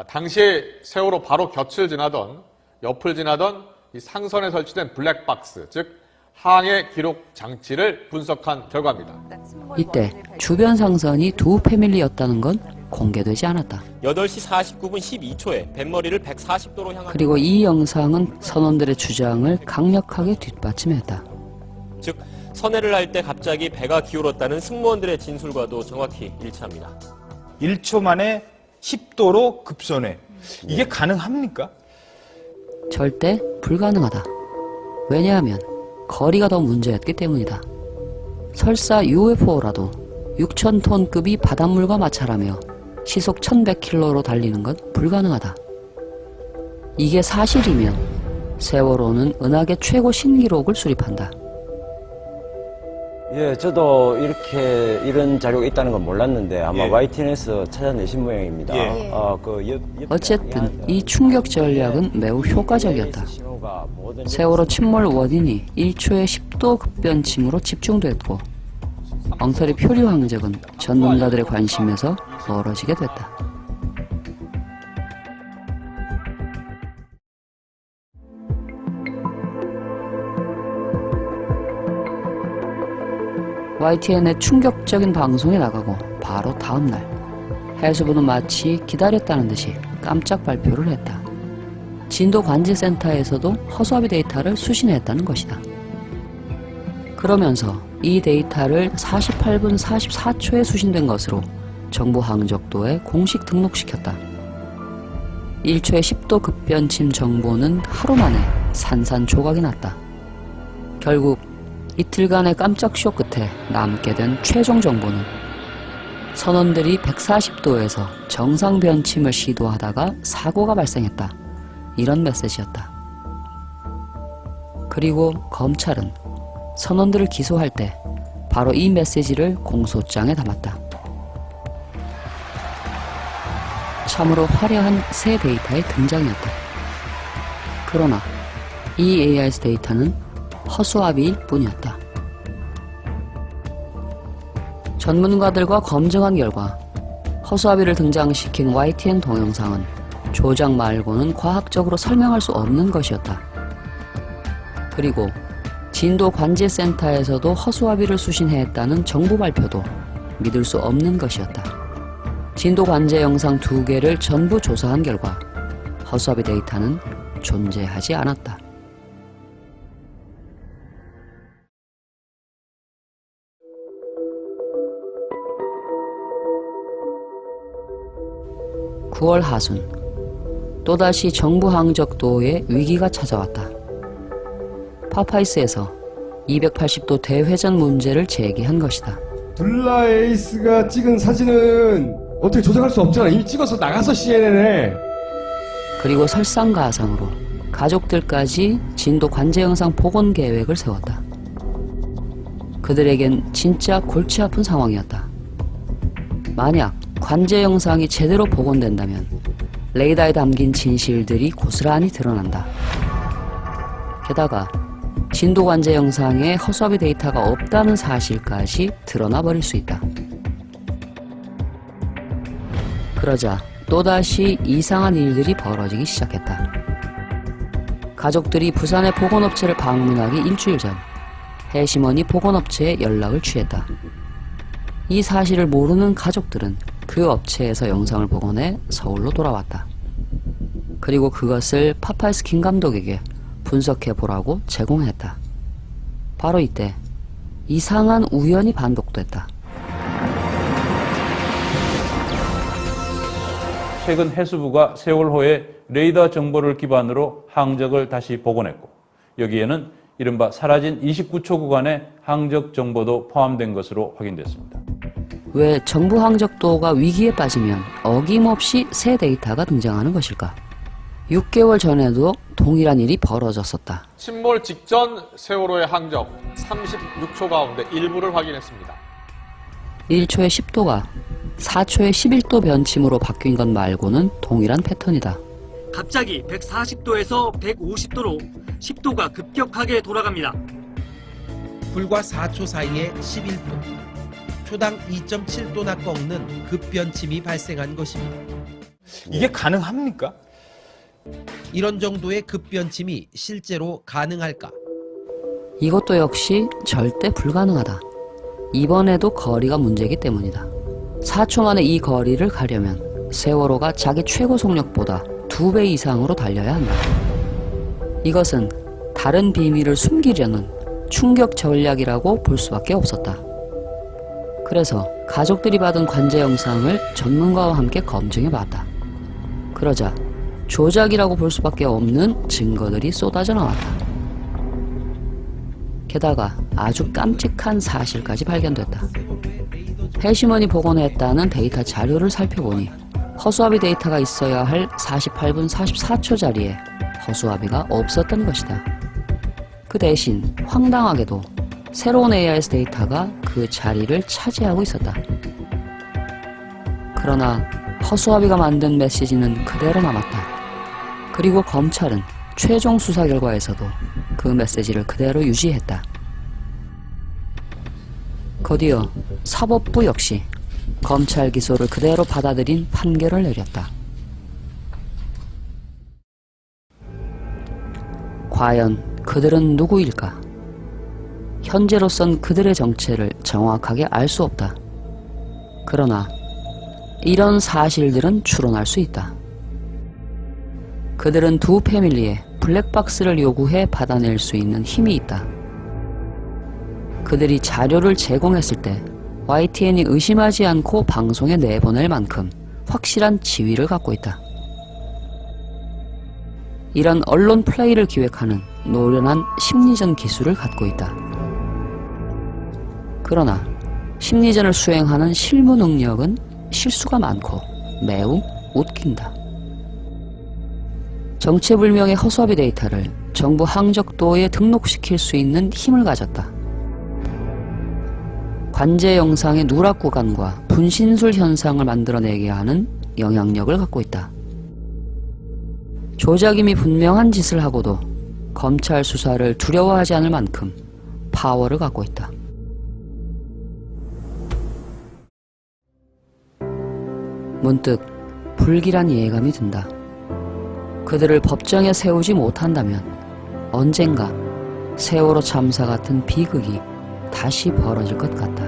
당시에 세월호 바로 곁을 지나던 옆을 지나던 이 상선에 설치된 블랙박스, 즉 항해 기록 장치를 분석한 결과입니다. 이때 주변 상선이 두 패밀리였다는 건 공개되지 않았다. 8시 49분 12초에 뱃머리를 140도로 향한 그리고 이 영상은 선원들의 주장을 강력하게 뒷받침했다. 즉 선회를 할 때 갑자기 배가 기울었다는 승무원들의 진술과도 정확히 일치합니다. 1초 만에 10도로 급선회. 이게 가능합니까? 절대 불가능하다. 왜냐하면 거리가 더 문제였기 때문이다. 설사 UFO라도 6,000톤급이 바닷물과 마찰하며 시속 1,100km로 달리는 건 불가능하다. 이게 사실이면 세월호는 은하계 최고 신기록을 수립한다. 예, 저도 이런 자료가 있다는 건 몰랐는데 아마 예. YTN에서 찾아내신 모양입니다. 예. 어쨌든 이 충격 전략은 매우 효과적이었다. 세월호 침몰 원인이 1초에 10도 급변침으로 집중됐고 엉터리 표류 항적은 전문가들의 관심에서 멀어지게 됐다. YTN의 충격적인 방송이 나가고 바로 다음날 해수부는 마치 기다렸다는 듯이 깜짝 발표를 했다. 진도 관제센터에서도 허수아비 데이터를 수신했다는 것이다. 그러면서 이 데이터를 48분 44초에 수신된 것으로 정부 항적도에 공식 등록시켰다. 1초에 10도 급변침 정보는 하루 만에 산산조각이 났다. 결국 이틀간의 깜짝 쇼 끝에 남게 된 최종 정보는 선원들이 140도에서 정상 변침을 시도하다가 사고가 발생했다. 이런 메시지였다. 그리고 검찰은 선원들을 기소할 때 바로 이 메시지를 공소장에 담았다. 참으로 화려한 새 데이터의 등장이었다. 그러나 이 AIS 데이터는 허수아비일 뿐이었다. 전문가들과 검증한 결과 허수아비를 등장시킨 YTN 동영상은 조작 말고는 과학적으로 설명할 수 없는 것이었다. 그리고 진도 관제센터에서도 허수아비를 수신했다는 정부 발표도 믿을 수 없는 것이었다. 진도 관제 영상 2개를 전부 조사한 결과 허수아비 데이터는 존재하지 않았다. (9월) 하순 또다시 정부 항적도에 위기가 찾아왔다. 파파이스에서 280도 대회전 문제를 제기한 것이다. 둘라 에이스가 찍은 사진은 어떻게 조작할 수 없잖아. 이미 찍어서 나가서 CNN에. 그리고 설상가상으로 가족들까지 진도 관제 영상 복원 계획을 세웠다. 그들에겐 진짜 골치 아픈 상황이었다. 만약 관제 영상이 제대로 복원된다면 레이더에 담긴 진실들이 고스란히 드러난다. 게다가 진도 관제 영상에 허수아비 데이터가 없다는 사실까지 드러나 버릴 수 있다. 그러자 또다시 이상한 일들이 벌어지기 시작했다. 가족들이 부산의 복원업체를 방문하기 일주일 전 해심원이 복원업체에 연락을 취했다. 이 사실을 모르는 가족들은 그 업체에서 영상을 복원해 서울로 돌아왔다. 그리고 그것을 파파이스 김 감독에게 분석해보라고 제공했다. 바로 이때 이상한 우연이 반복됐다. 최근 해수부가 세월호의 레이더 정보를 기반으로 항적을 다시 복원했고 여기에는 이른바 사라진 29초 구간의 항적 정보도 포함된 것으로 확인됐습니다. 왜 정부 항적도가 위기에 빠지면 어김없이 새 데이터가 등장하는 것일까? 6개월 전에도 동일한 일이 벌어졌었다. 침몰 직전 세월호의 항적 36초 가운데 일부를 확인했습니다. 1초에 10도가 4초에 11도 변침으로 바뀐 것 말고는 동일한 패턴이다. 갑자기 140도에서 150도로 10도가 급격하게 돌아갑니다. 불과 4초 사이에 11도, 초당 2.7도나 꺾는 급변침이 발생한 것입니다. 이게 가능합니까? 이런 정도의 급변침이 실제로 가능할까? 이것도 역시 절대 불가능하다. 이번에도 거리가 문제이기 때문이다. 4초 만에 이 거리를 가려면 세월호가 자기 최고 속력보다 2배 이상으로 달려야 한다. 이것은 다른 비밀을 숨기려는 충격 전략이라고 볼 수밖에 없었다. 그래서 가족들이 받은 관제 영상을 전문가와 함께 검증해봤다. 그러자 조작이라고 볼 수밖에 없는 증거들이 쏟아져 나왔다. 게다가 아주 깜찍한 사실까지 발견됐다. 해시먼이 복원했다는 데이터 자료를 살펴보니 허수아비 데이터가 있어야 할 48분 44초 자리에 허수아비가 없었던 것이다. 그 대신 황당하게도 새로운 AIS 데이터가 그 자리를 차지하고 있었다. 그러나 허수아비가 만든 메시지는 그대로 남았다. 그리고 검찰은 최종 수사 결과에서도 그 메시지를 그대로 유지했다. 곧이어 사법부 역시 검찰 기소를 그대로 받아들인 판결을 내렸다. 과연 그들은 누구일까? 현재로선 그들의 정체를 정확하게 알 수 없다. 그러나 이런 사실들은 추론할 수 있다. 그들은 두 패밀리에 블랙박스를 요구해 받아낼 수 있는 힘이 있다. 그들이 자료를 제공했을 때 YTN이 의심하지 않고 방송에 내보낼 만큼 확실한 지위를 갖고 있다. 이런 언론 플레이를 기획하는 노련한 심리전 기술을 갖고 있다. 그러나 심리전을 수행하는 실무 능력은 실수가 많고 매우 웃긴다. 정체불명의 허수아비 데이터를 정부 항적도에 등록시킬 수 있는 힘을 가졌다. 관제 영상의 누락 구간과 분신술 현상을 만들어내게 하는 영향력을 갖고 있다. 조작임이 분명한 짓을 하고도 검찰 수사를 두려워하지 않을 만큼 파워를 갖고 있다. 문득 불길한 예감이 든다. 그들을 법정에 세우지 못한다면 언젠가 세월호 참사 같은 비극이 다시 벌어질 것 같다.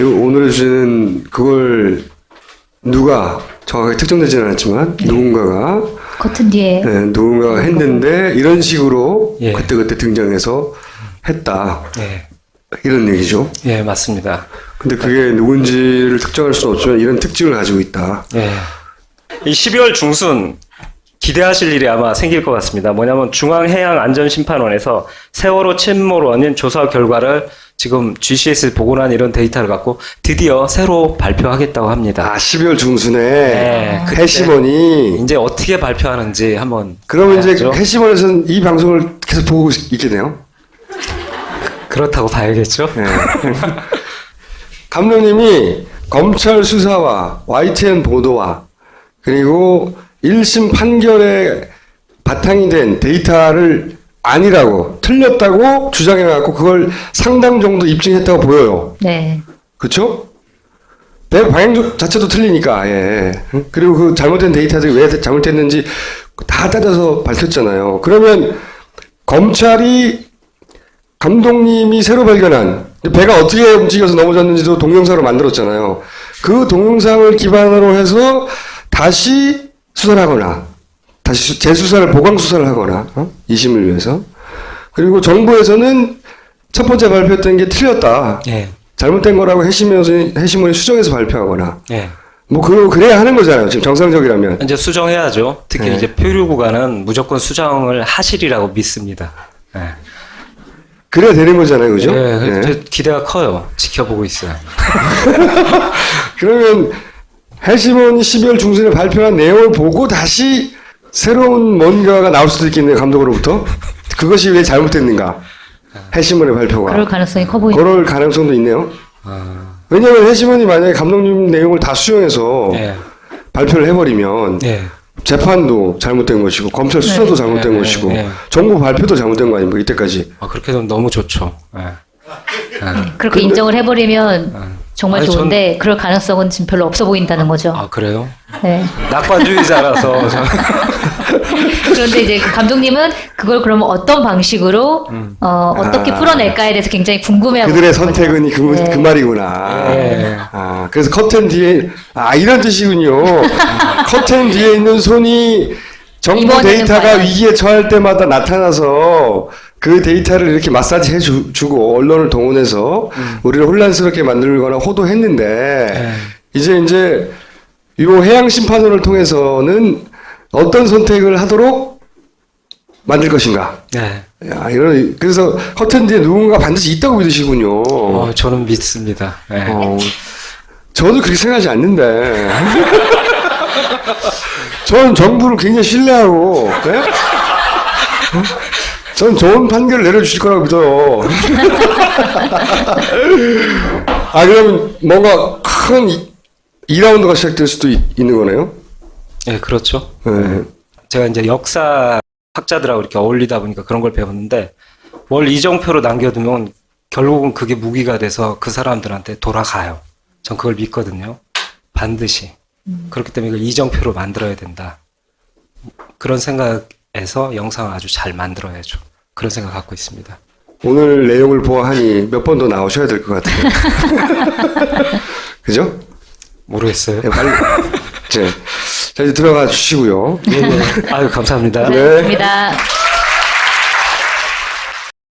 오늘 주제는 그걸 누가 정확하게 특정되지는 않았지만 누군가가 겉은 뒤에 누군가가 했는데 이런 식으로 예. 그때그때 등장해서 했다. 예. 이런 얘기죠. 예, 맞습니다. 근데 그게 누군지를 특정할 수는 없지만 이런 특징을 가지고 있다. 예. 이 12월 중순 기대하실 일이 아마 생길 것 같습니다. 뭐냐면 중앙해양안전심판원에서 세월호 침몰 원인 조사 결과를 지금 GCS에 복원한 이런 데이터를 갖고 드디어 새로 발표하겠다고 합니다. 12월 중순에 네, 그때 해시먼이 이제 어떻게 발표하는지 한번 그러면 이제 봐야죠. 해시먼에서는 이 방송을 계속 보고 있겠네요. 그렇다고 봐야겠죠. 네. 감독님이 검찰 수사와 YTN 보도와 그리고 1심 판결에 바탕이 된 데이터를 아니라고 틀렸다고 주장해갖고 그걸 상당 정도 입증했다고 보여요. 네. 그렇죠? 내 방향 자체도 틀리니까. 예. 그리고 그 잘못된 데이터들이 왜 잘못됐는지 다 따져서 밝혔잖아요. 그러면 검찰이 감독님이 새로 발견한 배가 어떻게 움직여서 넘어졌는지도 동영상으로 만들었잖아요. 그 동영상을 기반으로 해서 다시 수사를 하거나 다시 재수사를 보강수사를 하거나 2심을 위해서 그리고 정부에서는 첫 번째 발표했던 게 틀렸다. 예. 잘못된 거라고 해시문이 수정해서 발표하거나 예. 뭐 그래야 하는 거잖아요. 지금 정상적이라면. 이제 수정해야죠. 특히 네. 이제 표류 구간은 무조건 수정을 하시리라고 믿습니다. 예. 그래야 되는 거잖아요. 그죠? 예, 네. 기대가 커요. 지켜보고 있어요. 그러면 해시몬이 12월 중순에 발표한 내용을 보고 다시 새로운 뭔가가 나올 수도 있겠네요. 감독으로부터. 그것이 왜 잘못됐는가. 해시몬의 발표가. 그럴 가능성이 커 보인다. 그럴 가능성도 있네요. 왜냐하면 해시몬이 만약에 감독님 내용을 다 수용해서 예. 발표를 해버리면 예. 재판도 잘못된 것이고 검찰 수사도 잘못된 것이고 정부 발표도 잘못된 거 아닙니까 이때까지. 그렇게 되면 너무 좋죠. 그렇게 인정을 해버리면 정말 아니, 좋은데 그럴 가능성은 지금 별로 없어 보인다는 거죠. 그래요? 네. 낙관주의자라서. 그런데 이제 그 감독님은 그걸 그러면 어떤 방식으로 어떻게 풀어낼까에 대해서 굉장히 궁금해하고 그들의 있는 거죠. 선택은 그 말이구나. 그래서 커튼 뒤에 이런 뜻이군요. 커튼 뒤에 있는 손이 정부 이번에는 데이터가 과연. 위기에 처할 때마다 나타나서 그 데이터를 이렇게 마사지 해주고 언론을 동원해서 우리를 혼란스럽게 만들거나 호도했는데 이제 이 해양심판원을 통해서는 어떤 선택을 하도록 만들 것인가. 네. 그래서 커튼 뒤에 누군가 반드시 있다고 믿으시군요. 저는 믿습니다. 네. 저도 그렇게 생각하지 않는데. 저는 정부를 굉장히 신뢰하고, 네? 저는 좋은 판결을 내려주실 거라고 믿어요. 그러면 뭔가 큰 2라운드가 시작될 수도 있는 거네요? 네, 그렇죠. 네. 제가 이제 역사 학자들하고 이렇게 어울리다 보니까 그런 걸 배웠는데, 뭘 이정표로 남겨두면 결국은 그게 무기가 돼서 그 사람들한테 돌아가요. 전 그걸 믿거든요. 반드시. 그렇기 때문에 이걸 이정표로 만들어야 된다. 그런 생각에서 영상을 아주 잘 만들어야죠. 그런 생각 갖고 있습니다. 오늘 내용을 보아하니 몇 번 더 나오셔야 될 것 같아요. 그죠? 모르겠어요. 네, 빨리. 자, 이제 들어가 주시고요. 아유, 감사합니다. 네. 고맙습니다.